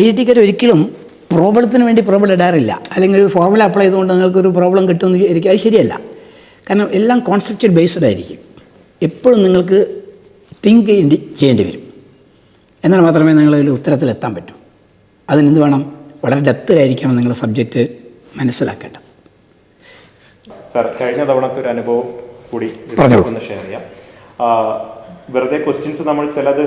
IIT-ക്കാർ ഒരിക്കലും പ്രോബ്ലത്തിന് വേണ്ടി പ്രോബ്ലം ഇടാറില്ല, അല്ലെങ്കിൽ ഒരു ഫോർമുല അപ്ലൈ ചെയ്തുകൊണ്ട് നിങ്ങൾക്കൊരു പ്രോബ്ലം കിട്ടുമെന്ന് വിചാരിക്കുക. അത് ശരിയല്ല. കാരണം എല്ലാം കോൺസെപ്റ്റ് ബേസ്ഡ് ആയിരിക്കും. എപ്പോഴും നിങ്ങൾക്ക് തിങ്ക് ചെയ്യേണ്ടി വരും. എന്നാൽ മാത്രമേ നിങ്ങളതിൽ ഉത്തരത്തിലെത്താൻ പറ്റൂ. അതിനെന്ത് വേണം? വളരെ ഡെപ്തിലായിരിക്കണം നിങ്ങൾ സബ്ജക്റ്റ് മനസ്സിലാക്കേണ്ടത്. സാർ, കഴിഞ്ഞ തവണത്തെ ഒരു അനുഭവം കൂടി ഒന്ന് ഷെയർ ചെയ്യാം. വെറുതെ ക്വസ്റ്റ്യൻസ് നമ്മൾ ചിലത്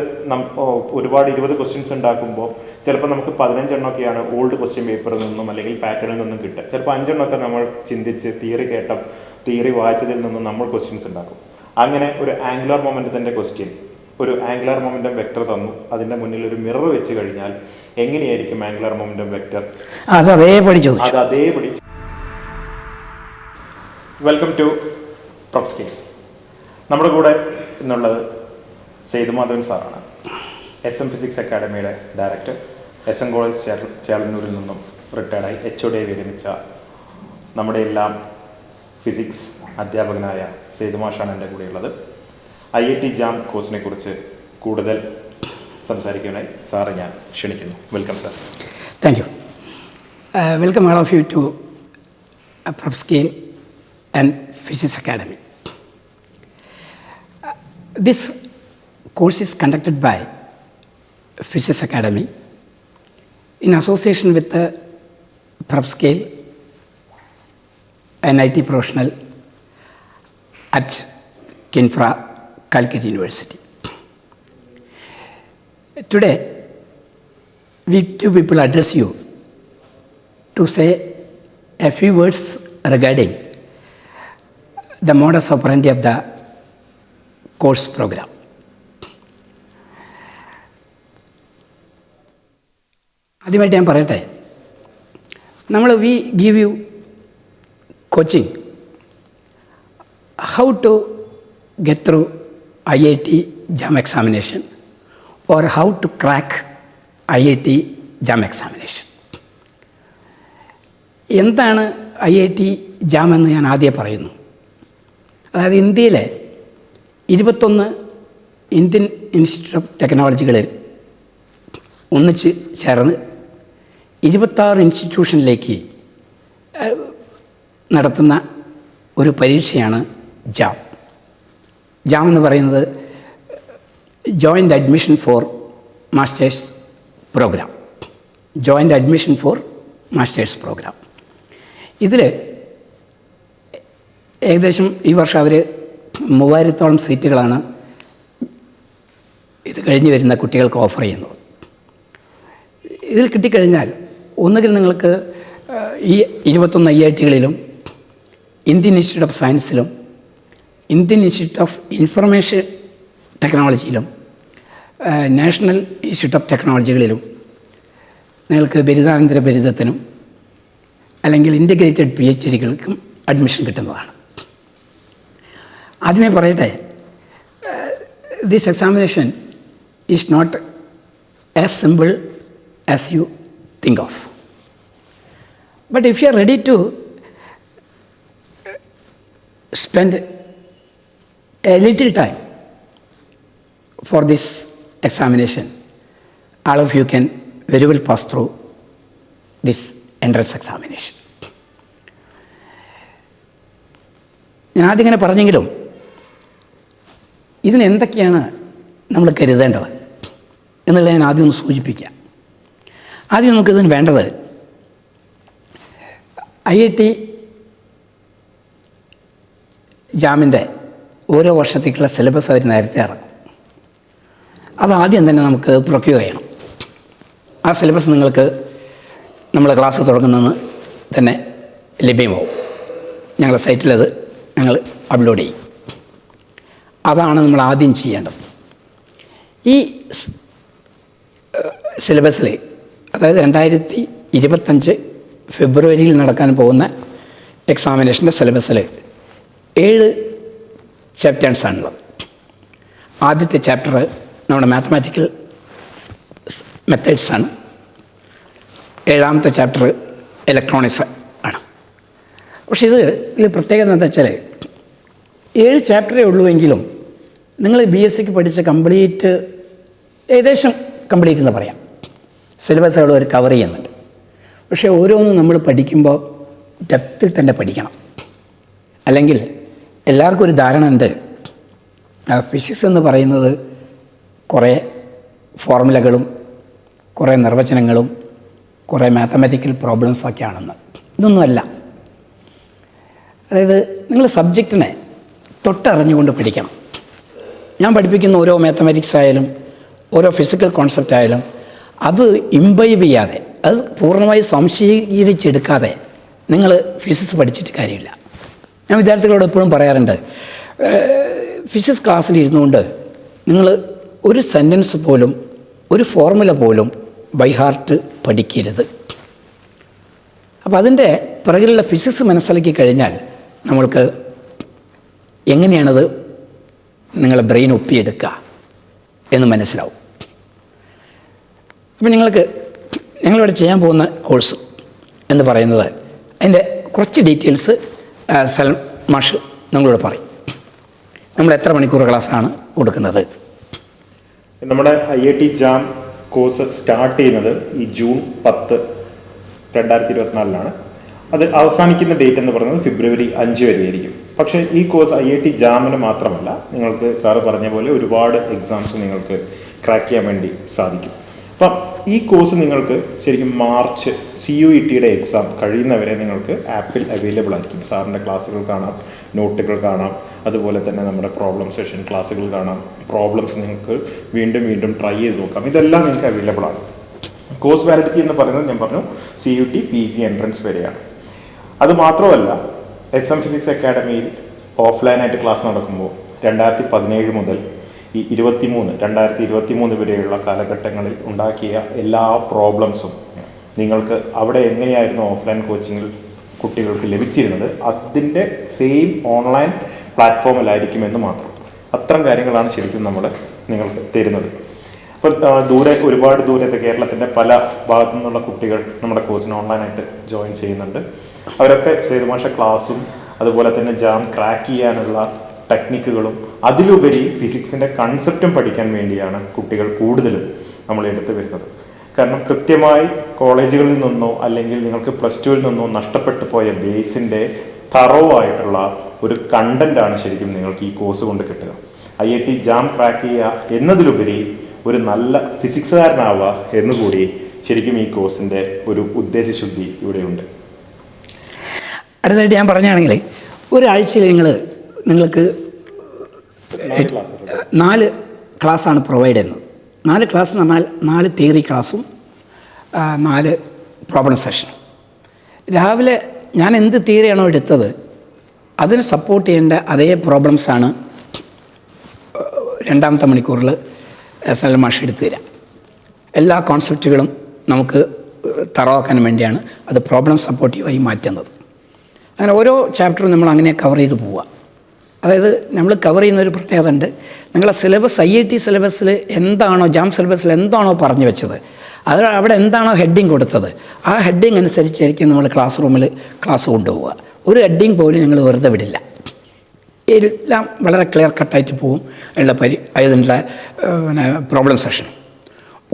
ഒരുപാട് 20 ക്വസ്റ്റ്യൻസ് ഉണ്ടാക്കുമ്പോൾ ചിലപ്പോൾ നമുക്ക് 15 എണ്ണമൊക്കെയാണ് ഓൾഡ് ക്വസ്റ്റ്യൻ പേപ്പറിൽ നിന്നും അല്ലെങ്കിൽ പാറ്റേണിൽ നിന്നും കിട്ടുക. ചിലപ്പോൾ 5 എണ്ണമൊക്കെ നമ്മൾ ചിന്തിച്ച് തിയറി വായിച്ചതിൽ നിന്നും നമ്മൾ ക്വസ്റ്റ്യൻസ് ഉണ്ടാക്കും. അങ്ങനെ ഒരു ആംഗുലാർ മൊമെന്റത്തിന്റെ ക്വസ്റ്റ്യൻ, ഒരു ആംഗുലാർ മൊമെന്റം വെക്ടർ തന്നു, അതിന്റെ മുന്നിൽ ഒരു മിറർ വെച്ച് കഴിഞ്ഞാൽ എങ്ങനെയായിരിക്കും ആംഗുലാർ മൊമെന്റം വെക്ടർ? അത് അതേപടി ചോദിച്ചു. Welcome to Prof Skill. നമ്മുടെ കൂടെ എന്നുള്ളത് സേതുമാധവൻ സാറാണ്, SM ഫിസിക്സ് അക്കാഡമിയുടെ ഡയറക്ടർ. SM കോളേജ് ചേളന്നൂരിൽ നിന്നും റിട്ടയർഡായി HOD വിരമിച്ച നമ്മുടെ എല്ലാം ഫിസിക്സ് അധ്യാപകനായ സേതുമാഷാണ് എൻ്റെ കൂടെയുള്ളത്. IIT JAM കോഴ്സിനെ കുറിച്ച് കൂടുതൽ സംസാരിക്കാനായി സാറെ ഞാൻ ക്ഷണിക്കുന്നു. Welcome sir. Thank you. Welcome all of you to prof skill and Physics Academy. This course is conducted by Physics Academy in association with the Prof Scale, an IT professional at Kinfra, Calicut University. Today, we two people address you to say a few words regarding the modus operandi of the course program. ആദ്യമായിട്ട് ഞാൻ പറയട്ടെ, we give you coaching how to get through IIT JAM examination or how to crack IIT JAM examination. എന്താണ് IIT JAM എന്ന് ഞാൻ ആദ്യം പറയുന്നു. അതായത് ഇന്ത്യയിലെ 21 ഇന്ത്യൻ ഇൻസ്റ്റിറ്റ്യൂട്ട് ഓഫ് ടെക്നോളജികളിൽ ഒന്നിച്ച് ചേർന്ന് 26 ഇൻസ്റ്റിറ്റ്യൂഷനിലേക്ക് നടത്തുന്ന ഒരു പരീക്ഷയാണ് JAM. JAM എന്ന് പറയുന്നത് joint admission for masters programme. Joint admission for masters programme. ഇതിൽ ഏകദേശം ഈ വർഷം അവർ 3000-ഓളം സീറ്റുകളാണ് ഇത് കഴിഞ്ഞ് വരുന്ന കുട്ടികൾക്ക് ഓഫർ ചെയ്യുന്നത്. ഇതിൽ കിട്ടിക്കഴിഞ്ഞാൽ ഒന്നുകിൽ നിങ്ങൾക്ക് ഈ 21 IIT-കളിലും ഇന്ത്യൻ ഇൻസ്റ്റിറ്റ്യൂട്ട് ഓഫ് സയൻസിലും ഇന്ത്യൻ ഇൻസ്റ്റിറ്റ്യൂട്ട് ഓഫ് ഇൻഫർമേഷൻ ടെക്നോളജിയിലും നാഷണൽ ഇൻസ്റ്റിറ്റ്യൂട്ട് ഓഫ് ടെക്നോളജികളിലും നിങ്ങൾക്ക് ബിരുദാനന്തര ബിരുദത്തിനും അല്ലെങ്കിൽ ഇൻ്റഗ്രേറ്റഡ് PhD-കൾക്കും അഡ്മിഷൻ കിട്ടുന്നതാണ്. ആദ്യമേ പറയട്ടെ, this examination is not as simple as you think of. But if you are ready to spend a little time for this examination, all of you can very well pass through this entrance examination. ഞാൻ ആദ്യം ഇങ്ങനെ പറഞ്ഞെങ്കിലും ഇതിന് എന്തൊക്കെയാണ് നമ്മൾ കരുതേണ്ടത് എന്നുള്ളത് ഞാൻ ആദ്യം ഒന്ന് സൂചിപ്പിക്കാം. ആദ്യം നമുക്കിതിന് വേണ്ടത് IIT ജാമിൻ്റെ ഓരോ വർഷത്തേക്കുള്ള സിലബസ് അവർ നേരത്തെ ഇറക്കും. അതാദ്യം തന്നെ നമുക്ക് പ്രൊക്യൂർ ചെയ്യണം. ആ സിലബസ് നിങ്ങൾക്ക് നമ്മൾ ക്ലാസ് തുടങ്ങുന്നതെന്ന് തന്നെ ലഭ്യമാവും. ഞങ്ങളുടെ സൈറ്റിലത് ഞങ്ങൾ അപ്ലോഡ് ചെയ്യും. അതാണ് നമ്മൾ ആദ്യം ചെയ്യേണ്ടത്. ഈ സിലബസിൽ, അതായത് 2025 ഫെബ്രുവരിയിൽ നടക്കാൻ പോകുന്ന എക്സാമിനേഷൻ്റെ സിലബസിൽ 7 ചാപ്റ്റേഴ്സാണുള്ളത്. ആദ്യത്തെ ചാപ്റ്റർ നമ്മുടെ മാത്തമാറ്റിക്കൽ മെത്തേഡ്സാണ്. 7ാമത്തെ ചാപ്റ്റർ ഇലക്ട്രോണിക്സ് ആണ്. പക്ഷേ ഇതിൽ പ്രത്യേകത എന്താ വെച്ചാൽ 7 ചാപ്റ്ററേ ഉള്ളൂവെങ്കിലും നിങ്ങൾ BSc പഠിച്ച കംപ്ലീറ്റ്, ഏകദേശം കംപ്ലീറ്റ് എന്ന് പറയാം. സിലബസുകൾ അവർ കവർ ചെയ്യുന്നുണ്ട്. പക്ഷേ ഓരോന്നും നമ്മൾ പഠിക്കുമ്പോൾ ഡെപ്തിൽ തന്നെ പഠിക്കണം. അല്ലെങ്കിൽ എല്ലാവർക്കും ഒരു ധാരണ ഉണ്ട്, ഫിസിക്സ് എന്ന് പറയുന്നത് കുറേ ഫോർമുലകളും കുറേ നിർവചനങ്ങളും കുറേ മാത്തമാറ്റിക്കൽ പ്രോബ്ലംസൊക്കെയാണെന്ന്. ഇതൊന്നുമല്ല. അതായത് നിങ്ങൾ സബ്ജക്റ്റിനെ തൊട്ടറിഞ്ഞുകൊണ്ട് പഠിക്കണം. ഞാൻ പഠിപ്പിക്കുന്ന ഓരോ മാത്തമാറ്റിക്സ് ആയാലും ഓരോ ഫിസിക്കൽ കോൺസെപ്റ്റ് ആയാലും അത് ഇംബൈബ് ചെയ്യാതെ, അത് പൂർണ്ണമായി സംശീകരിച്ചെടുക്കാതെ നിങ്ങൾ ഫിസിക്സ് പഠിച്ചിട്ട് കാര്യമില്ല. ഞാൻ വിദ്യാർത്ഥികളോട് എപ്പോഴും പറയാറുണ്ട്, ഫിസിക്സ് ക്ലാസ്സിൽ ഇരുന്നുകൊണ്ട് നിങ്ങൾ ഒരു സെൻറ്റൻസ് പോലും ഒരു ഫോർമുല പോലും ബൈ ഹാർട്ട് പഠിക്കരുത്. അപ്പോൾ അതിൻ്റെ പിറകിലുള്ള ഫിസിക്സ് മനസ്സിലാക്കി കഴിഞ്ഞാൽ നമ്മൾക്ക് എങ്ങനെയാണത് നിങ്ങളെ ബ്രെയിൻ ഒപ്പിയെടുക്കുക എന്ന് മനസ്സിലാവും. അപ്പോൾ ഞങ്ങളിവിടെ ചെയ്യാൻ പോകുന്ന കോഴ്സ് എന്ന് പറയുന്നത് അതിൻ്റെ കുറച്ച് ഡീറ്റെയിൽസ് മാഷ് നിങ്ങളോട് പറയും. നമ്മൾ എത്ര മണിക്കൂർ ക്ലാസ്സാണ് കൊടുക്കുന്നത്? നമ്മുടെ IIT JAM കോഴ്സ് സ്റ്റാർട്ട് ചെയ്യുന്നത് ഈ ജൂൺ 10, 2024 അത് അവസാനിക്കുന്ന ഡേറ്റ് എന്ന് പറയുന്നത് ഫെബ്രുവരി 5 വരെ ആയിരിക്കും. പക്ഷേ ഈ കോഴ്സ് IIT JAMന് മാത്രമല്ല, നിങ്ങൾക്ക് സാറ് പറഞ്ഞ പോലെ ഒരുപാട് എക്സാംസ് നിങ്ങൾക്ക് ക്രാക്ക് ചെയ്യാൻ വേണ്ടി സാധിക്കും. അപ്പം ഈ കോഴ്സ് നിങ്ങൾക്ക് ശരിക്കും മാർച്ച് CUETയുടെ എക്സാം കഴിയുന്നവരെ നിങ്ങൾക്ക് ആപ്പിൽ അവൈലബിൾ ആയിരിക്കും. സാറിൻ്റെ ക്ലാസ്സുകൾ കാണാം, നോട്ടുകൾ കാണാം, അതുപോലെ തന്നെ നമ്മുടെ പ്രോബ്ലം സെഷൻ ക്ലാസ്സുകൾ കാണാം, പ്രോബ്ലംസ് നിങ്ങൾക്ക് വീണ്ടും വീണ്ടും ട്രൈ ചെയ്ത് നോക്കാം. ഇതെല്ലാം നിങ്ങൾക്ക് അവൈലബിൾ ആണ്. കോഴ്സ് വാലിഡിറ്റി എന്ന് പറയുന്നത് ഞാൻ പറഞ്ഞു CUT PG എൻട്രൻസ് വരെയാണ്. അത് മാത്രമല്ല SM ഫിസിക്സ് അക്കാഡമിയിൽ ഓഫ്ലൈനായിട്ട് ക്ലാസ് നടക്കുമ്പോൾ 2017 മുതൽ ഈ 2023 വരെയുള്ള കാലഘട്ടങ്ങളിൽ ഉണ്ടാക്കിയ എല്ലാ പ്രോബ്ലംസും നിങ്ങൾക്ക് അവിടെ എങ്ങനെയായിരുന്നു ഓഫ്ലൈൻ കോച്ചിങ്ങിൽ കുട്ടികൾക്ക് ലഭിച്ചിരുന്നത് അതിൻ്റെ സെയിം ഓൺലൈൻ പ്ലാറ്റ്ഫോമിലായിരിക്കുമെന്ന് മാത്രം. അത്തരം കാര്യങ്ങളാണ് ശരിക്കും നമ്മൾ നിങ്ങൾക്ക് തരുന്നത്. അപ്പോൾ ഒരുപാട് ദൂരത്തെ കേരളത്തിൻ്റെ പല ഭാഗത്തു നിന്നുള്ള കുട്ടികൾ നമ്മുടെ കോഴ്സിന് ഓൺലൈനായിട്ട് ജോയിൻ ചെയ്യുന്നുണ്ട്. അവരൊക്കെ സേതുമാഷ ക്ലാസ്സും അതുപോലെ തന്നെ JAM ക്രാക്ക് ചെയ്യാനുള്ള ടെക്നിക്കുകളും അതിലുപരി ഫിസിക്സിൻ്റെ കൺസെപ്റ്റും പഠിക്കാൻ വേണ്ടിയാണ് കുട്ടികൾ കൂടുതലും നമ്മൾ എടുത്തു വരുന്നത്. കാരണം കൃത്യമായി കോളേജുകളിൽ നിന്നോ അല്ലെങ്കിൽ നിങ്ങൾക്ക് +2 നിന്നോ നഷ്ടപ്പെട്ടു പോയ ബേസിൻ്റെ തറവായിട്ടുള്ള ഒരു കണ്ടന്റാണ് ശരിക്കും നിങ്ങൾക്ക് ഈ കോഴ്സ് കൊണ്ട് കിട്ടുക. IIT JAM ക്രാക്ക് ചെയ്യുക എന്നതിലുപരി ഒരു നല്ല ഫിസിക്സുകാരനാവുക എന്നുകൂടി ശരിക്കും ഈ കോഴ്സിൻ്റെ ഒരു ഉദ്ദേശശുദ്ധി ഇവിടെയുണ്ട്. അടുത്തായിട്ട് ഞാൻ പറഞ്ഞാണെങ്കിൽ ഒരാഴ്ചയിൽ നിങ്ങൾക്ക് 4 ക്ലാസ്സാണ് പ്രൊവൈഡ് ചെയ്യുന്നത്. 4 ക്ലാസ് എന്ന് പറഞ്ഞാൽ 4 തിയറി ക്ലാസ്സും 4 പ്രോബ്ലം സെഷൻ. രാവിലെ ഞാൻ എന്ത് തിയറിയാണോ എടുത്തത് അതിനെ സപ്പോർട്ട് ചെയ്യേണ്ട അതേ പ്രോബ്ലംസാണ് 2ാമത്തെ മണിക്കൂറിൽ സലീം മാഷ് എടുത്തു തരാം. എല്ലാ കോൺസെപ്റ്റുകളും നമുക്ക് തറവാക്കാൻ വേണ്ടിയാണ് അത് പ്രോബ്ലം സപ്പോർട്ടീവായി മാറ്റുന്നത്. അങ്ങനെ ഓരോ ചാപ്റ്ററും നമ്മൾ അങ്ങനെ കവർ ചെയ്ത് പോവുക. അതായത് നമ്മൾ കവർ ചെയ്യുന്നൊരു പ്രത്യേകത ഉണ്ട്. നിങ്ങളെ സിലബസ് IIT സിലബസിൽ എന്താണോ JAM സിലബസിൽ എന്താണോ പറഞ്ഞു വെച്ചത് അത് അവിടെ എന്താണോ ഹെഡിങ് കൊടുത്തത് ആ ഹെഡിങ് അനുസരിച്ചായിരിക്കും നമ്മൾ ക്ലാസ് റൂമിൽ ക്ലാസ് കൊണ്ടുപോവുക. ഒരു ഹെഡിങ് പോലും ഞങ്ങൾ വെറുതെ വിടില്ല. എല്ലാം വളരെ ക്ലിയർ കട്ടായിട്ട് പോവും. അതിനുള്ള പ്രോബ്ലം സെഷൻ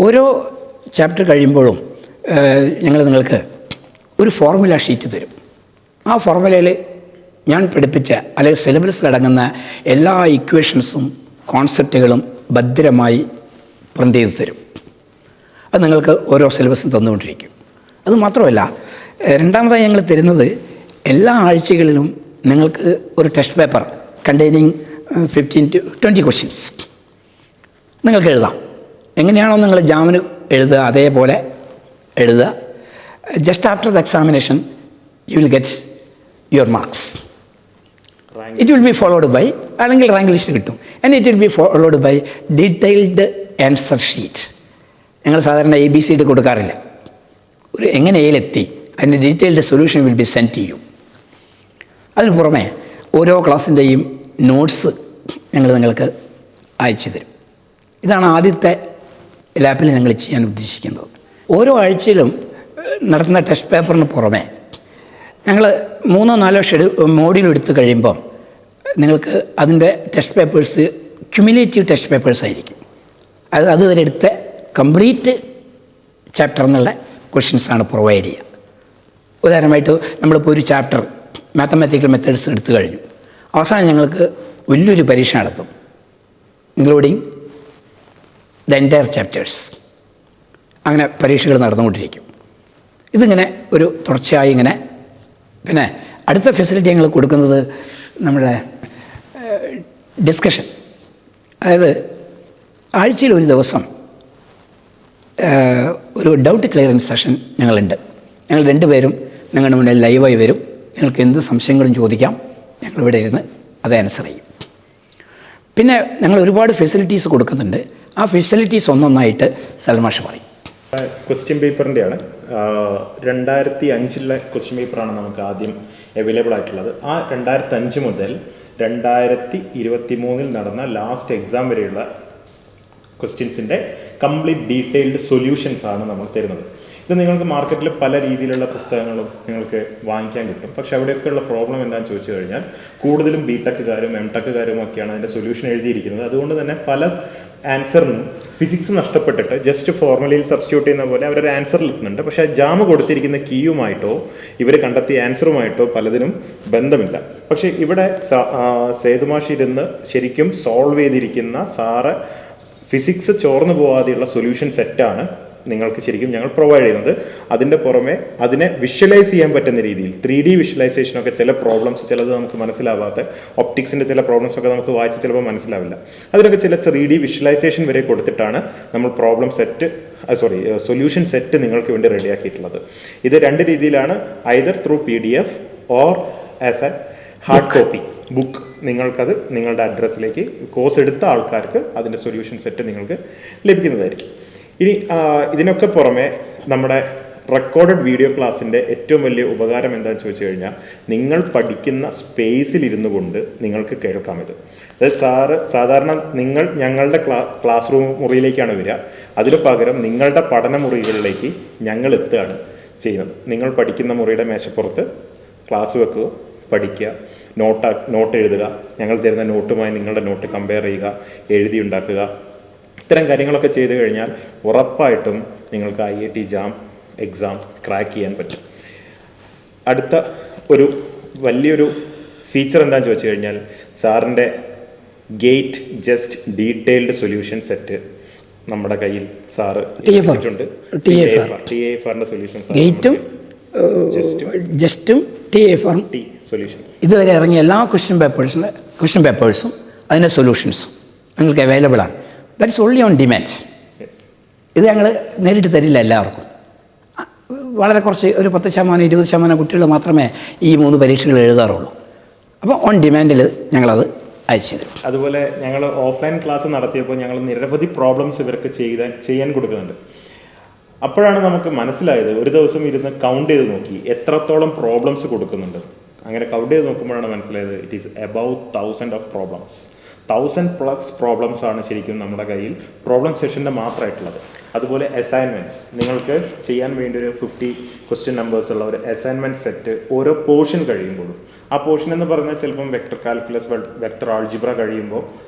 ഓരോ ചാപ്റ്റർ കഴിയുമ്പോഴും ഞങ്ങൾ നിങ്ങൾക്ക് ഒരു ഫോർമുല ഷീറ്റ് തരും. ആ ഫോർമുലയിൽ ഞാൻ പഠിപ്പിച്ച അല്ലെങ്കിൽ സിലബസിലടങ്ങുന്ന എല്ലാ ഇക്വേഷൻസും കോൺസെപ്റ്റുകളും ഭദ്രമായി പ്രിൻ്റ് ചെയ്ത് തരും. അത് നിങ്ങൾക്ക് ഓരോ സിലബസും തന്നുകൊണ്ടിരിക്കും. അതുമാത്രമല്ല, രണ്ടാമതായി ഞങ്ങൾ തരുന്നത് എല്ലാ ആഴ്ചകളിലും നിങ്ങൾക്ക് ഒരു test paper containing 15 to 20 questions നിങ്ങൾക്ക് എഴുതാം. എങ്ങനെയാണോ നിങ്ങൾ JAMന് എഴുതുക അതേപോലെ എഴുതുക. Just after the examination you will get your marks. It will be followed by അല്ലെങ്കിൽ റാങ്ക് ലിസ്റ്റ് കിട്ടും. And it will be followed by detailed answer sheet. ഞങ്ങൾ സാധാരണ ABCD കൊടുക്കാറില്ല. ഒരു എങ്ങനെ എത്തി അതിൻ്റെ detailed solution will be send to you. അതിന് പുറമെ ഓരോ ക്ലാസ്സിൻ്റെയും നോട്ട്സ് ഞങ്ങൾ നിങ്ങൾക്ക് അയച്ചു തരും. ഇതാണ് ആദ്യത്തെ ലാപ്പിൽ ഞങ്ങൾ ചെയ്യാൻ ഉദ്ദേശിക്കുന്നത്. ഓരോ ആഴ്ചയിലും നടത്തുന്ന ടെസ്റ്റ് പേപ്പറിന് പുറമെ ഞങ്ങൾ 3-4 മോഡ്യൂൾ എടുത്തു കഴിയുമ്പം നിങ്ങൾക്ക് അതിൻ്റെ test papers cumulative test papers ആയിരിക്കും. അതുവരെ എടുത്ത കംപ്ലീറ്റ് ചാപ്റ്റർ എന്നുള്ള ക്വസ്റ്റ്യൻസാണ് പ്രൊവൈഡ് ചെയ്യുക. ഉദാഹരണമായിട്ട് നമ്മളിപ്പോൾ ഒരു ചാപ്റ്റർ മാത്തമാറ്റിക്കൽ മെത്തേഡ്സ് എടുത്തു കഴിഞ്ഞു. അവസാനം ഞങ്ങൾക്ക് വലിയൊരു പരീക്ഷ നടത്തും, ഇൻക്ലൂഡിങ് ദ എൻറ്റയർ ചാപ്റ്റേഴ്സ്. അങ്ങനെ പരീക്ഷകൾ നടന്നുകൊണ്ടിരിക്കും. ഇതിങ്ങനെ ഒരു തുടർച്ചയായി ഇങ്ങനെ. പിന്നെ അടുത്ത ഫെസിലിറ്റി ഞങ്ങൾ കൊടുക്കുന്നത് നമ്മുടെ ഡിസ്കഷൻ. അതായത് ആഴ്ചയിൽ ഒരു ദിവസം ഒരു ഡൗട്ട് ക്ലിയറിംഗ് സെഷൻ ഞങ്ങളുണ്ട്. ഞങ്ങൾ രണ്ടുപേരും നിങ്ങളുടെ മുന്നിൽ ലൈവായി വരും. നിങ്ങൾക്ക് എന്ത് സംശയങ്ങളും ചോദിക്കാം, ഞങ്ങളിവിടെ ഇരുന്ന് അത് ആൻസർ ചെയ്യും. പിന്നെ ഞങ്ങൾ ഒരുപാട് ഫെസിലിറ്റീസ് കൊടുക്കുന്നുണ്ട്. ആ ഫെസിലിറ്റീസ് ഒന്നൊന്നായിട്ട് സൽമാഷ് പറയും. ക്വസ്റ്റ്യൻ പേപ്പറിൻ്റെയാണ് 2005 ക്വസ്റ്റ്യൻ പേപ്പറാണ് നമുക്ക് ആദ്യം അവൈലബിൾ ആയിട്ടുള്ളത്. ആ 2005 മുതൽ 2023 നടന്ന ലാസ്റ്റ് എക്സാം വരെയുള്ള ക്വസ്റ്റ്യൻസിൻ്റെ കംപ്ലീറ്റ് ഡീറ്റെയിൽഡ് സൊല്യൂഷൻസ് ആണ് നമ്മൾ തരുന്നത്. ഇത് നിങ്ങൾക്ക് മാർക്കറ്റിൽ പല രീതിയിലുള്ള പുസ്തകങ്ങളും നിങ്ങൾക്ക് വാങ്ങിക്കാൻ കിട്ടും. പക്ഷെ അവിടെയൊക്കെയുള്ള പ്രോബ്ലം എന്താണെന്ന് ചോദിച്ചു കഴിഞ്ഞാൽ കൂടുതലും ബിടെക്കുകാരും എംടെക്കുകാരും ഒക്കെയാണ് അതിൻ്റെ സൊല്യൂഷൻ എഴുതിയിരിക്കുന്നത്. അതുകൊണ്ട് തന്നെ പല ആൻസറിനും ഫിസിക്സ് നഷ്ടപ്പെട്ടിട്ട് ജസ്റ്റ് ഫോർമുലയിൽ സബ്സ്റ്റിറ്റ്യൂട്ട് ചെയ്യുന്ന പോലെ അവരൊരു ആൻസറിൽ എത്തുന്നുണ്ട്. പക്ഷേ ജാമ് കൊടുത്തിരിക്കുന്ന കീയുമായിട്ടോ ഇവർ കണ്ടെത്തിയ ആൻസറുമായിട്ടോ പലതിനും ബന്ധമില്ല. പക്ഷേ ഇവിടെ സേതുമാഷ് ഇരുന്ന് ശരിക്കും സോൾവ് ചെയ്തിരിക്കുന്ന സാറ് ഫിസിക്സ് ചോർന്നു പോകാതെയുള്ള സൊല്യൂഷൻ സെറ്റാണ് നിങ്ങൾക്ക് ശരിക്കും ഞങ്ങൾ പ്രൊവൈഡ് ചെയ്യുന്നത്. അതിൻ്റെ പുറമെ അതിനെ വിഷ്വലൈസ് ചെയ്യാൻ പറ്റുന്ന രീതിയിൽ 3D വിഷ്വലൈസേഷനൊക്കെ ചില പ്രോബ്ലംസ് ചിലത് നമുക്ക് മനസ്സിലാവാത്ത ഒപ്റ്റിക്സിൻ്റെ ചില പ്രോബ്ലംസ് ഒക്കെ നമുക്ക് വായിച്ച് ചിലപ്പോൾ മനസ്സിലാവില്ല. അതിനൊക്കെ ചില 3D വിഷ്വലൈസേഷൻ വരെ കൊടുത്തിട്ടാണ് നമ്മൾ സൊല്യൂഷൻ സെറ്റ് നിങ്ങൾക്ക് വേണ്ടി റെഡിയാക്കിയിട്ടുള്ളത്. ഇത് രണ്ട് രീതിയിലാണ്, either through PDF or as A hard copy book. നിങ്ങൾക്കത് നിങ്ങളുടെ അഡ്രസ്സിലേക്ക് കോഴ്സ് എടുത്ത ആൾക്കാർക്ക് അതിൻ്റെ സൊല്യൂഷൻ സെറ്റ് നിങ്ങൾക്ക് ലഭിക്കുന്നതായിരിക്കും. ഇനി ഇതിനൊക്കെ പുറമെ നമ്മുടെ റെക്കോർഡഡ് വീഡിയോ ക്ലാസ്സിൻ്റെ ഏറ്റവും വലിയ ഉപകാരം എന്താണെന്ന് ചോദിച്ചു കഴിഞ്ഞാൽ നിങ്ങൾ പഠിക്കുന്ന സ്പേസിൽ ഇരുന്നു കൊണ്ട് നിങ്ങൾക്ക് കേൾക്കാം. ഇത് അതായത് സാധാരണ നിങ്ങൾ ഞങ്ങളുടെ ക്ലാസ് റൂം മുറിയിലേക്കാണ് വരിക. അതിനു പകരം നിങ്ങളുടെ പഠനമുറികളിലേക്ക് ഞങ്ങൾ എത്തുകയാണ് ചെയ്യുന്നത്. നിങ്ങൾ പഠിക്കുന്ന മുറിയുടെ മേശപ്പുറത്ത് ക്ലാസ് വെക്കുക, പഠിക്കുക, നോട്ട് എഴുതുക, ഞങ്ങൾ തരുന്ന നോട്ടുമായി നിങ്ങളുടെ നോട്ട് കമ്പയർ ചെയ്യുക, എഴുതിയുണ്ടാക്കുക. ഇത്തരം കാര്യങ്ങളൊക്കെ ചെയ്തു കഴിഞ്ഞാൽ ഉറപ്പായിട്ടും നിങ്ങൾക്ക് IIT JAM എക്സാം ക്രാക്ക് ചെയ്യാൻ പറ്റും. അടുത്ത ഒരു വലിയൊരു ഫീച്ചർ എന്താണെന്ന് ചോദിച്ചു കഴിഞ്ഞാൽ സാറിൻ്റെ gate just detailed solution set നമ്മുടെ കയ്യിൽ സാറ് ഇട്ടിട്ടുണ്ട്. TAFR സൊല്യൂഷൻസ് ഗേറ്റും ജസ്റ്റും സൊല്യൂഷൻസ് ഇതുവരെ ഇറങ്ങിയ എല്ലാ ക്വസ്റ്റ്യൻ പേപ്പേഴ്സും അതിൻ്റെ സൊല്യൂഷൻസും നിങ്ങൾക്ക് അവൈലബിൾ ആണ്. That's only on demand. ഇത് ഞങ്ങൾ നേരിട്ട് തരില്ല എല്ലാവർക്കും. വളരെ കുറച്ച് ഒരു 10% 20% കുട്ടികൾ മാത്രമേ ഈ 3 പരീക്ഷകൾ എഴുതാറുള്ളൂ. അപ്പോൾ ഓൺ ഡിമാൻഡിൽ ഞങ്ങളത് അയച്ചു തരും. അതുപോലെ ഞങ്ങൾ ഓഫ്ലൈൻ ക്ലാസ് നടത്തിയപ്പോൾ ഞങ്ങൾ നിരവധി പ്രോബ്ലംസ് ഇവർക്ക് ചെയ്യാൻ കൊടുക്കുന്നുണ്ട്. അപ്പോഴാണ് നമുക്ക് മനസ്സിലായത്, ഒരു ദിവസം ഇരുന്ന് കൗണ്ട് ചെയ്ത് നോക്കി എത്രത്തോളം പ്രോബ്ലംസ് കൊടുക്കുന്നുണ്ട്. അങ്ങനെ കൗണ്ട് ചെയ്ത് നോക്കുമ്പോഴാണ് മനസ്സിലായത് it is about 1000 of problems. 1000+ problems ആണ് ശരിക്കും നമ്മുടെ കയ്യിൽ പ്രോബ്ലം സെഷൻ്റെ മാത്രമായിട്ടുള്ളത്. അതുപോലെ അസൈൻമെൻറ്റ്സ് നിങ്ങൾക്ക് ചെയ്യാൻ വേണ്ടി ഒരു 50 ക്വസ്റ്റ്യൻ നമ്പേഴ്സ് ഉള്ള ഒരു അസൈൻമെൻറ്റ് സെറ്റ് ഓരോ പോർഷൻ കഴിയുമ്പോഴും, ആ പോർഷൻ എന്ന് പറഞ്ഞാൽ ചിലപ്പം വെക്ടർ കാൽക്കുലസ്, വെക്ടർ ആൾജിബ്ര കഴിയുമ്പോൾ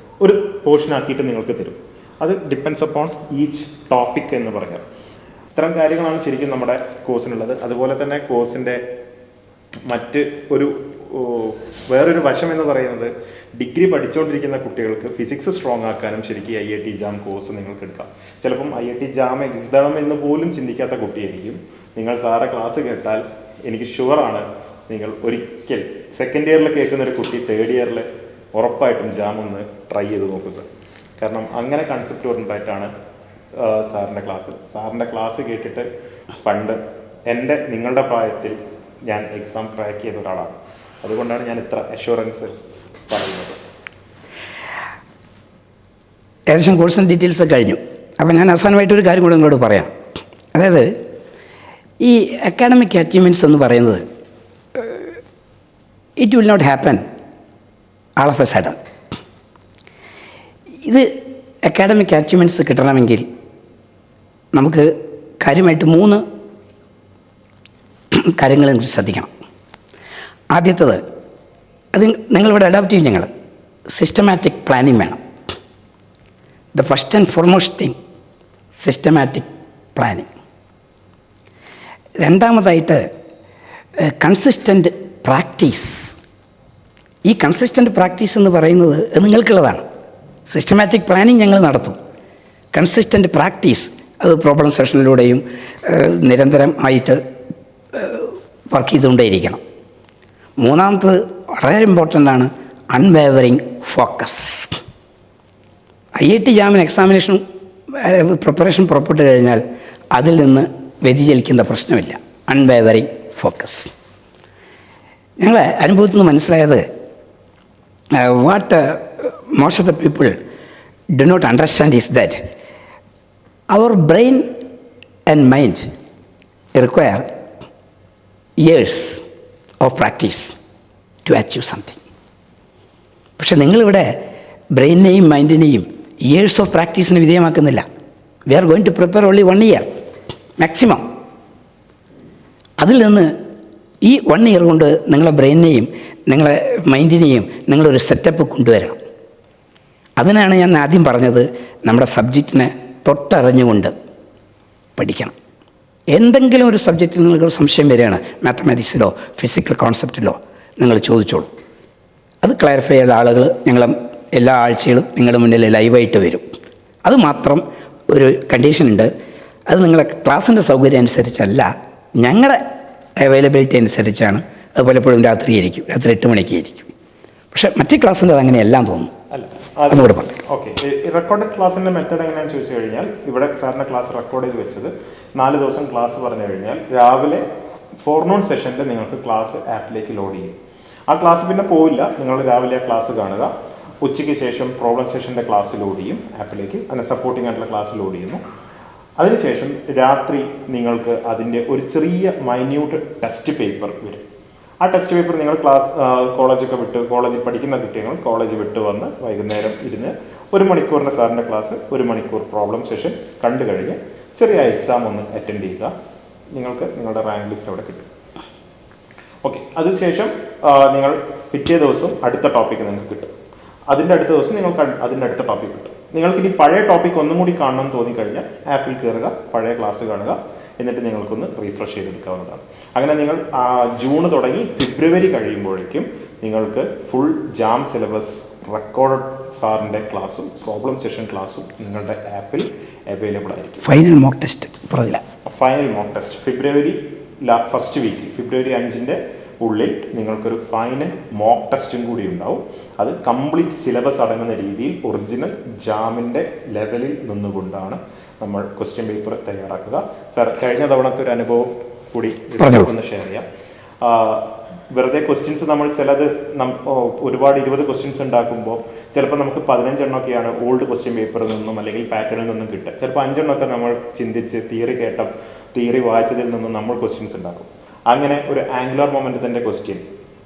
ഒരു പോർഷൻ ആക്കിയിട്ട് നിങ്ങൾക്ക് തരും. അത് ഡിപ്പെൻഡ്സ് അപ്പോൺ ഈച്ച് ടോപ്പിക് എന്ന് പറയാം. ഇത്തരം കാര്യങ്ങളാണ് ശരിക്കും നമ്മുടെ കോഴ്സിനുള്ളത്. അതുപോലെ തന്നെ കോഴ്സിൻ്റെ മറ്റ് വേറൊരു വശം എന്ന് പറയുന്നത് ഡിഗ്രി പഠിച്ചുകൊണ്ടിരിക്കുന്ന കുട്ടികൾക്ക് ഫിസിക്സ് സ്ട്രോങ് ആക്കാനും ശരിക്കും IIT JAM കോഴ്സ് നിങ്ങൾക്ക് എടുക്കാം. ചിലപ്പം IIT JAM എഴുതണം എന്ന് പോലും ചിന്തിക്കാത്ത കുട്ടിയായിരിക്കും. നിങ്ങൾ സാറെ ക്ലാസ് കേട്ടാൽ എനിക്ക് ഷുവറാണ് നിങ്ങൾ ഒരിക്കൽ സെക്കൻഡ് ഇയറിൽ കേൾക്കുന്ന ഒരു കുട്ടി തേർഡ് ഇയറിൽ ഉറപ്പായിട്ടും JAM ഒന്ന് ട്രൈ ചെയ്ത് നോക്കും സാർ. കാരണം അങ്ങനെ കൺസെപ്റ്റ് ഓറിയൻറ്റഡായിട്ടാണ് സാറിൻ്റെ ക്ലാസ് കേട്ടിട്ട് പണ്ട് നിങ്ങളുടെ പ്രായത്തിൽ ഞാൻ എക്സാം ക്രാക്ക് ചെയ്ത ഒരാളാണ്. അതുകൊണ്ടാണ് ഞാൻ ഇത്ര അഷ്വറൻസ് പറയുന്നത്. ഏകദേശം കോഴ്സിൻ്റെ ഡീറ്റെയിൽസ് കഴിഞ്ഞു. അപ്പോൾ ഞാൻ അവസാനമായിട്ടൊരു കാര്യം കൂടെ നിങ്ങളോട് പറയാം. അതായത് ഈ അക്കാഡമിക് അച്ചീവ്മെൻറ്റ്സ് എന്ന് പറയുന്നത് it will not happen all of a sudden. ഇത് അക്കാഡമിക് അച്ചീവ്മെൻറ്റ്സ് കിട്ടണമെങ്കിൽ നമുക്ക് കാര്യമായിട്ട് 3 കാര്യങ്ങൾ ശ്രദ്ധിക്കണം. ആദ്യത്തേത്, അത് നിങ്ങളിവിടെ അഡോപ്റ്റ് ചെയ്യും, ഞങ്ങൾ സിസ്റ്റമാറ്റിക് പ്ലാനിങ് വേണം. The first and foremost thing systematic planning. രണ്ടാമതായിട്ട് കൺസിസ്റ്റൻ്റ് പ്രാക്ടീസ്. ഈ കൺസിസ്റ്റൻ്റ് പ്രാക്ടീസ് എന്ന് പറയുന്നത് നിങ്ങൾക്കുള്ളതാണ്. സിസ്റ്റമാറ്റിക് പ്ലാനിങ് ഞങ്ങൾ നടത്തും. കൺസിസ്റ്റൻ്റ് പ്രാക്ടീസ് അത് പ്രോബ്ലം സെഷനിലൂടെയും നിരന്തരം ആയിട്ട് വർക്ക് ചെയ്തുകൊണ്ടേയിരിക്കണം. മൂന്നാമത്തത് വളരെ ഇമ്പോർട്ടൻ്റ് ആണ്, അൺവേവറിങ് ഫോക്കസ്. IIT ജാമിന് എക്സാമിനേഷൻ പ്രിപ്പറേഷൻ പുറപ്പെട്ടു കഴിഞ്ഞാൽ അതിൽ നിന്ന് വ്യതിചലിക്കുന്ന പ്രശ്നമില്ല. Unwavering focus. ഞങ്ങളെ അനുഭവത്തിൽ നിന്ന് മനസ്സിലായത് what most of the people do not understand is that our brain and mind require years of practice to achieve something. പക്ഷെ നിങ്ങളിവിടെ ബ്രെയിനിനെയും മൈൻഡിനെയും ഇയേഴ്സ് ഓഫ് പ്രാക്ടീസിന് വിധേയമാക്കുന്നില്ല. We are going to prepare only 1 year maximum. അതിൽ നിന്ന് ഈ 1 year കൊണ്ട് നിങ്ങളെ ബ്രെയിനിനെയും നിങ്ങളെ മൈൻഡിനെയും നിങ്ങളൊരു സെറ്റപ്പ് കൊണ്ടുവരണം. അതിനാണ് ഞാൻ ആദ്യം പറഞ്ഞത്, നമ്മുടെ സബ്ജക്റ്റിനെ തൊട്ടറിഞ്ഞുകൊണ്ട് പഠിക്കണം. എന്തെങ്കിലും ഒരു സബ്ജക്റ്റിൽ നിങ്ങൾക്കൊരു സംശയം വരികയാണ്, മാത്തമാറ്റിക്സിലോ ഫിസിക്കൽ കോൺസെപ്റ്റിലോ, നിങ്ങൾ ചോദിച്ചോളൂ. അത് ക്ലാരിഫൈ ചെയ്ത ആളുകൾ ഞങ്ങൾ എല്ലാ ആഴ്ചകളും നിങ്ങളുടെ മുന്നിൽ ലൈവായിട്ട് വരും. അത് മാത്രം ഒരു കണ്ടീഷനുണ്ട്, അത് നിങ്ങളുടെ ക്ലാസ്സിൻ്റെ സൗകര്യം അനുസരിച്ചല്ല, ഞങ്ങളുടെ അവൈലബിലിറ്റി അനുസരിച്ചാണ്. അത് പലപ്പോഴും രാത്രി 8 മണിക്കായിരിക്കും. പക്ഷേ മറ്റേ ക്ലാസ്സിൻ്റെ അതങ്ങനെയെല്ലാം തോന്നും. അതുകൂടെ പറഞ്ഞു. ഓക്കെ, റെക്കോർഡഡ് ക്ലാസ്സിൻ്റെ മെത്തേഡ് എങ്ങനെയാണെന്ന് ചോദിച്ചു കഴിഞ്ഞാൽ, ഇവിടെ സാറിൻ്റെ ക്ലാസ് റെക്കോർഡ് ചെയ്ത് വെച്ചത് 4 ദിവസം ക്ലാസ് പറഞ്ഞു കഴിഞ്ഞാൽ രാവിലെ ഫോർനൂൺ സെഷനിൽ നിങ്ങൾക്ക് ക്ലാസ് ആപ്പിലേക്ക് ലോഡ് ചെയ്യും. ആ ക്ലാസ് പിന്നെ പോവില്ല, നിങ്ങൾ രാവിലെ ആ ക്ലാസ് കാണുക. ഉച്ചയ്ക്ക് ശേഷം പ്രോബ്ലം സെഷൻ്റെ ക്ലാസ് ലോഡ് ചെയ്യും ആപ്പിലേക്ക്, അതിനെ സപ്പോർട്ടിംഗ് ആയിട്ടുള്ള ക്ലാസ് ലോഡ് ചെയ്യുന്നു. അതിനുശേഷം രാത്രി നിങ്ങൾക്ക് അതിൻ്റെ ഒരു ചെറിയ മൈന്യൂട്ട് ടെസ്റ്റ് പേപ്പർ വരും. ആ ടെസ്റ്റ് പേപ്പർ നിങ്ങൾ കോളേജൊക്കെ വിട്ട്, കോളേജിൽ പഠിക്കുന്ന കുട്ടികൾ കോളേജ് വിട്ട് വന്ന് വൈകുന്നേരം ഇരുന്ന് 1 മണിക്കൂറിൻ്റെ സാറിൻ്റെ ക്ലാസ്, 1 മണിക്കൂർ പ്രോബ്ലം സെഷൻ കണ്ടു കഴിഞ്ഞ് ചെറിയ എക്സാം ഒന്ന് അറ്റൻഡ് ചെയ്യുക. നിങ്ങൾക്ക് നിങ്ങളുടെ റാങ്ക് ലിസ്റ്റ് അവിടെ കിട്ടും. ഓക്കെ, അതിനുശേഷം നിങ്ങൾ പിറ്റേ ദിവസം അടുത്ത ടോപ്പിക്ക് നിങ്ങൾക്ക് കിട്ടും. അതിൻ്റെ അടുത്ത ദിവസം നിങ്ങൾക്ക് അതിൻ്റെ അടുത്ത ടോപ്പിക് കിട്ടും. നിങ്ങൾക്ക് ഇനി പഴയ ടോപ്പിക് ഒന്നും കൂടി കാണണമെന്ന് തോന്നിക്കഴിഞ്ഞാൽ ആപ്പിൽ കയറുക, പഴയ ക്ലാസ് കാണുക, എന്നിട്ട് നിങ്ങൾക്കൊന്ന് റീഫ്രഷ് ചെയ്തെടുക്കാവുന്നതാണ്. അങ്ങനെ നിങ്ങൾ ജൂൺ തുടങ്ങി ഫെബ്രുവരി കഴിയുമ്പോഴേക്കും നിങ്ങൾക്ക് ഫുൾ ജാം സിലബസ് റെക്കോർഡ് സാറിൻ്റെ ക്ലാസ്സും പ്രോബ്ലം സെഷൻ ക്ലാസ്സും നിങ്ങളുടെ ആപ്പിൽ അവൈലബിൾ ആയിരിക്കും. ഫൈനൽ മോക്ക് ടെസ്റ്റ് പറഞ്ഞില്ല. Final mock test February first week, February 5-ന്റെ ഉള്ളിൽ നിങ്ങൾക്കൊരു ഫൈനൽ മോക്ക് ടെസ്റ്റും കൂടി ഉണ്ടാവും. അത് കംപ്ലീറ്റ് സിലബസ് അടങ്ങുന്ന രീതിയിൽ ഒറിജിനൽ ജാമിൻ്റെ ലെവലിൽ നിന്നുകൊണ്ടാണ് നമ്മൾ ക്വസ്റ്റ്യൻ പേപ്പർ തയ്യാറാക്കുക. സാർ, കഴിഞ്ഞ തവണത്തെ ഒരു അനുഭവം കൂടി ഒന്ന് ഷെയർ ചെയ്യാം. വെറുതെ ക്വസ്റ്റ്യൻസ് നമ്മൾ ചിലത് ഒരുപാട് 20 ക്വസ്റ്റ്യൻസ് ഉണ്ടാക്കുമ്പോൾ ചിലപ്പോൾ നമുക്ക് 15 എണ്ണമൊക്കെയാണ് ഓൾഡ് ക്വസ്റ്റ്യൻ പേപ്പറിൽ നിന്നും അല്ലെങ്കിൽ പാറ്റേണിൽ നിന്നും കിട്ടുക. ചിലപ്പോൾ 5 എണ്ണമൊക്കെ നമ്മൾ ചിന്തിച്ച് തിയറി വായിച്ചതിൽ നിന്നും നമ്മൾ ക്വസ്റ്റ്യൻസ് ഉണ്ടാക്കും. അങ്ങനെ ഒരു ആംഗുലാർ മൊമെന്റത്തിന്റെ ക്വസ്റ്റ്യൻ,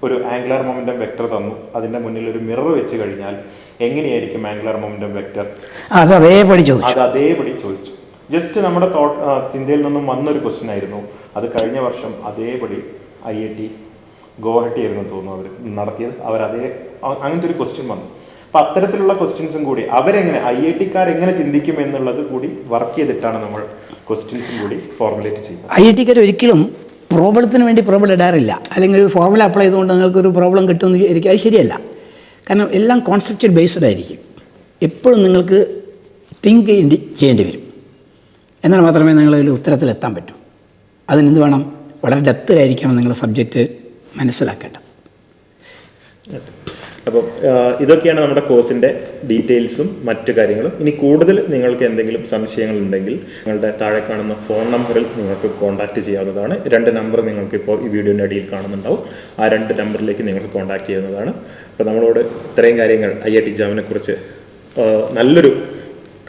ഒരു ആംഗുലാർ മൊമെന്റം വെക്ടർ തന്നു, അതിന്റെ മുന്നിൽ ഒരു മിറർ വെച്ച് കഴിഞ്ഞാൽ എങ്ങനെയായിരിക്കും ആംഗുലാർ മൊമെന്റം വെക്ടർ? അത് അതേപടി ചോദിച്ചു. ജസ്റ്റ് നമ്മുടെ ചിന്തയിൽ നിന്നും വന്നൊരു ക്വസ്റ്റ്യൻ ആയിരുന്നു. അത് കഴിഞ്ഞ വർഷം അതേപടി IIT ഗുവാഹട്ടി ആയിരുന്നു തോന്നുന്നു അവർ നടത്തിയത്. അങ്ങനത്തെ ഒരു ക്വസ്റ്റ്യൻ വന്നു. അപ്പം അത്തരത്തിലുള്ള ക്വസ്റ്റ്യൻസും കൂടി IIT-ക്കാർ എങ്ങനെ ചിന്തിക്കും എന്നുള്ളത് കൂടി വർക്ക് ചെയ്തിട്ടാണ് നമ്മൾ ക്വസ്റ്റ്യൻസും കൂടി ഫോർമുലേറ്റ് ചെയ്യുന്നത്. IIT-ക്കാർ ഒരിക്കലും പ്രോബ്ലത്തിന് വേണ്ടി പ്രോബ്ലം ഇടാറില്ല, അല്ലെങ്കിൽ ഒരു ഫോർമുല അപ്ലൈ ചെയ്തുകൊണ്ട് നിങ്ങൾക്കൊരു പ്രോബ്ലം കിട്ടുമെന്ന് വിചാരിക്കും. അത് ശരിയല്ല. കാരണം എല്ലാം കോൺസെപ്റ്റഡ് ബേസ്ഡ് ആയിരിക്കും. എപ്പോഴും നിങ്ങൾക്ക് തിങ്ക് ചെയ്യേണ്ടി വരും. എന്നാൽ മാത്രമേ നിങ്ങളതിൽ ഉത്തരത്തിലെത്താൻ പറ്റൂ. അതിനെന്ത് വേണം? വളരെ ഡെപ്തിലായിരിക്കണം നിങ്ങളുടെ സബ്ജക്റ്റ് മനസ്സിലാക്കേണ്ടത്. അപ്പം ഇതൊക്കെയാണ് നമ്മുടെ കോഴ്സിൻ്റെ ഡീറ്റെയിൽസും മറ്റു കാര്യങ്ങളും. ഇനി കൂടുതൽ നിങ്ങൾക്ക് എന്തെങ്കിലും സംശയങ്ങളുണ്ടെങ്കിൽ നിങ്ങളുടെ താഴെ കാണുന്ന ഫോൺ നമ്പറിൽ നിങ്ങൾക്ക് കോൺടാക്റ്റ് ചെയ്യാവുന്നതാണ്. 2 നമ്പർ നിങ്ങൾക്ക് ഇപ്പോൾ ഈ വീഡിയോൻ്റെ അടിയിൽ കാണുന്നുണ്ടാവും. ആ 2 നമ്പറിലേക്ക് നിങ്ങൾക്ക് കോൺടാക്റ്റ് ചെയ്യുന്നതാണ്. അപ്പോൾ നമ്മളോട് ഇത്രയും കാര്യങ്ങൾ IIT ജാമിനെ കുറിച്ച് നല്ലൊരു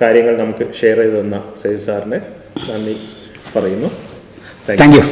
കാര്യങ്ങൾ നമുക്ക് ഷെയർ ചെയ്ത് തന്ന സയ്യിദ് സാറിന് നന്ദി പറയുന്നു. Thank you.